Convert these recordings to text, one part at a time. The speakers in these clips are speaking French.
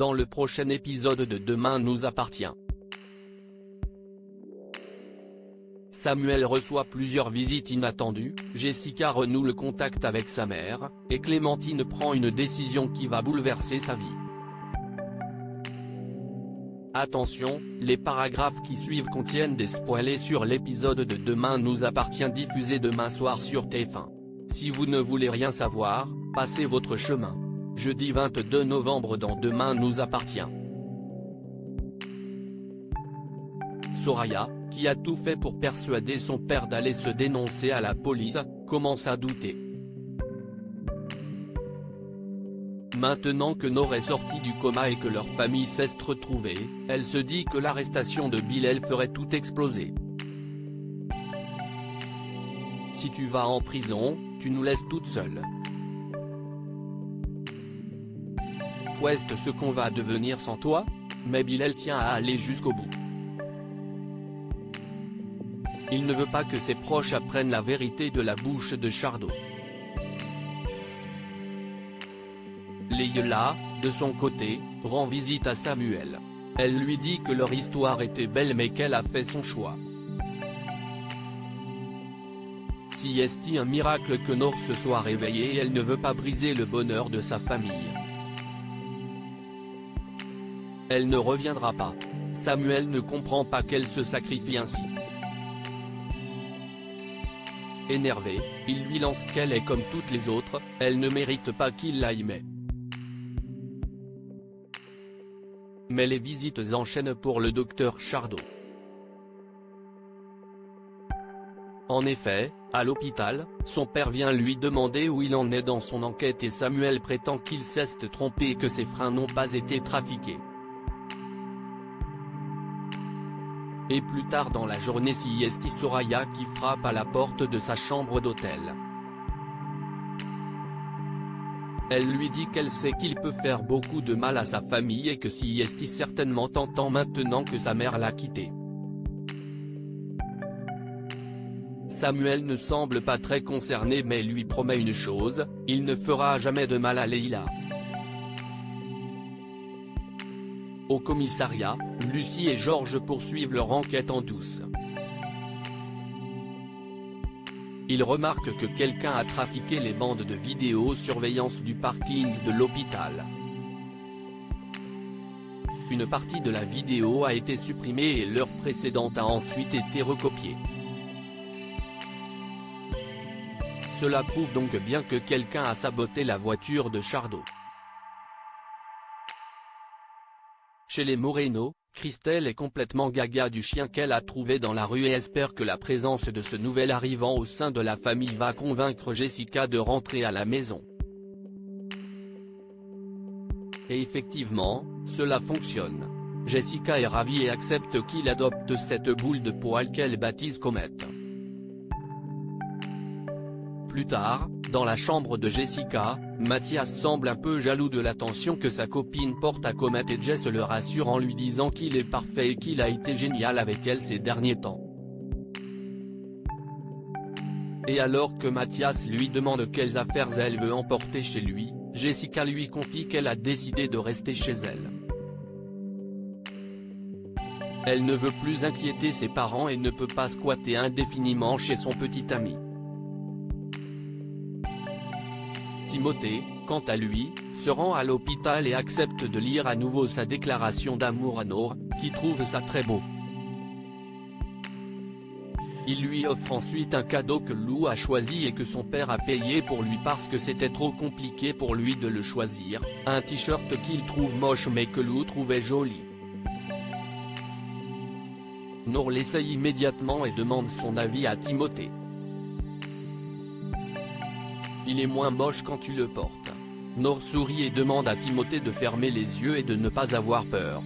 dans le prochain épisode de Demain nous appartient. Samuel reçoit plusieurs visites inattendues, Jessica renoue le contact avec sa mère, et Clémentine prend une décision qui va bouleverser sa vie. Attention, les paragraphes qui suivent contiennent des spoilers sur l'épisode de Demain nous appartient diffusé demain soir sur TF1. Si vous ne voulez rien savoir, passez votre chemin. Jeudi 22 novembre dans Demain nous appartient. Soraya, qui a tout fait pour persuader son père d'aller se dénoncer à la police, commence à douter. Maintenant que Nour est sortie du coma et que leur famille s'est retrouvée, elle se dit que l'arrestation de Bilal ferait tout exploser. Si tu vas en prison, tu nous laisses toutes seules. Qu'est ce qu'on va devenir sans toi? Mais Bilal tient à aller jusqu'au bout. Il ne veut pas que ses proches apprennent la vérité de la bouche de Shardo. Leïla, de son côté, rend visite à Samuel. Elle lui dit que leur histoire était belle mais qu'elle a fait son choix. Si est-il un miracle que Nour se soit réveillée et elle ne veut pas briser le bonheur de sa famille. Elle ne reviendra pas. Samuel ne comprend pas qu'elle se sacrifie ainsi. Énervé, il lui lance qu'elle est comme toutes les autres, elle ne mérite pas qu'il la aime. Mais les visites enchaînent pour le docteur Shardo. En effet, à l'hôpital, son père vient lui demander où il en est dans son enquête et Samuel prétend qu'il s'est trompé et que ses freins n'ont pas été trafiqués. Et plus tard dans la journée c'est Soraya qui frappe à la porte de sa chambre d'hôtel. Elle lui dit qu'elle sait qu'il peut faire beaucoup de mal à sa famille et que c'est certainement tentant maintenant que sa mère l'a quitté. Samuel ne semble pas très concerné mais lui promet une chose, il ne fera jamais de mal à Leïla. Au commissariat, Lucie et Georges poursuivent leur enquête en douce. Ils remarquent que quelqu'un a trafiqué les bandes de vidéosurveillance du parking de l'hôpital. Une partie de la vidéo a été supprimée et l'heure précédente a ensuite été recopiée. Cela prouve donc bien que quelqu'un a saboté la voiture de Shardo. Chez les Moreno, Christelle est complètement gaga du chien qu'elle a trouvé dans la rue et espère que la présence de ce nouvel arrivant au sein de la famille va convaincre Jessica de rentrer à la maison. Et effectivement, cela fonctionne. Jessica est ravie et accepte qu'il adopte cette boule de poil qu'elle baptise Comet. Plus tard, dans la chambre de Jessica, Mathias semble un peu jaloux de l'attention que sa copine porte à Comet et Jess le rassure en lui disant qu'il est parfait et qu'il a été génial avec elle ces derniers temps. Et alors que Mathias lui demande quelles affaires elle veut emporter chez lui, Jessica lui confie qu'elle a décidé de rester chez elle. Elle ne veut plus inquiéter ses parents et ne peut pas squatter indéfiniment chez son petit ami. Timothée, quant à lui, se rend à l'hôpital et accepte de lire à nouveau sa déclaration d'amour à Nour, qui trouve ça très beau. Il lui offre ensuite un cadeau que Lou a choisi et que son père a payé pour lui parce que c'était trop compliqué pour lui de le choisir, un t-shirt qu'il trouve moche mais que Lou trouvait joli. Nour l'essaye immédiatement et demande son avis à Timothée. Il est moins moche quand tu le portes. Nour sourit et demande à Timothée de fermer les yeux et de ne pas avoir peur.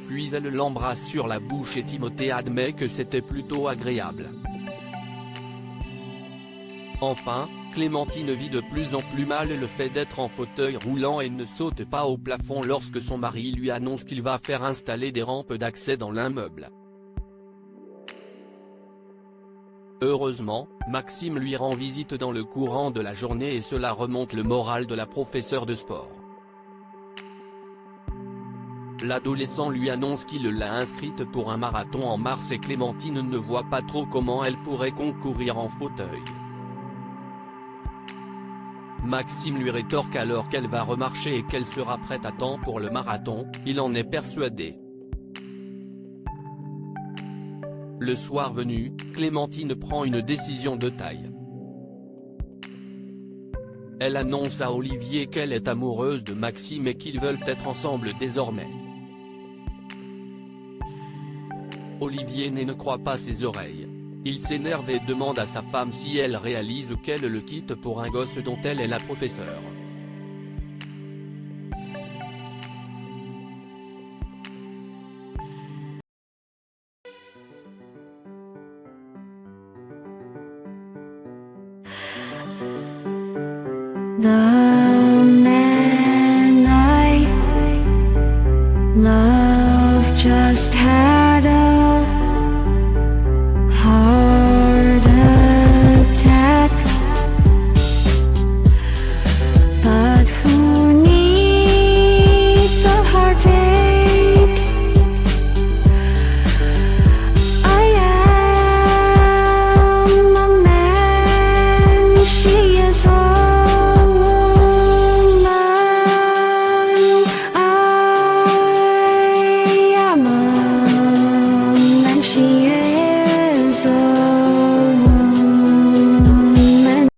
Puis elle l'embrasse sur la bouche et Timothée admet que c'était plutôt agréable. Enfin, Clémentine vit de plus en plus mal le fait d'être en fauteuil roulant et ne saute pas au plafond lorsque son mari lui annonce qu'il va faire installer des rampes d'accès dans l'immeuble. Heureusement, Maxime lui rend visite dans le courant de la journée et cela remonte le moral de la professeure de sport. L'adolescent lui annonce qu'il l'a inscrite pour un marathon en mars et Clémentine ne voit pas trop comment elle pourrait concourir en fauteuil. Maxime lui rétorque alors qu'elle va remarcher et qu'elle sera prête à temps pour le marathon, il en est persuadé. Le soir venu, Clémentine prend une décision de taille. Elle annonce à Olivier qu'elle est amoureuse de Maxime et qu'ils veulent être ensemble désormais. Olivier ne croit pas ses oreilles. Il s'énerve et demande à sa femme si elle réalise qu'elle le quitte pour un gosse dont elle est la professeure. The man I love just had a heart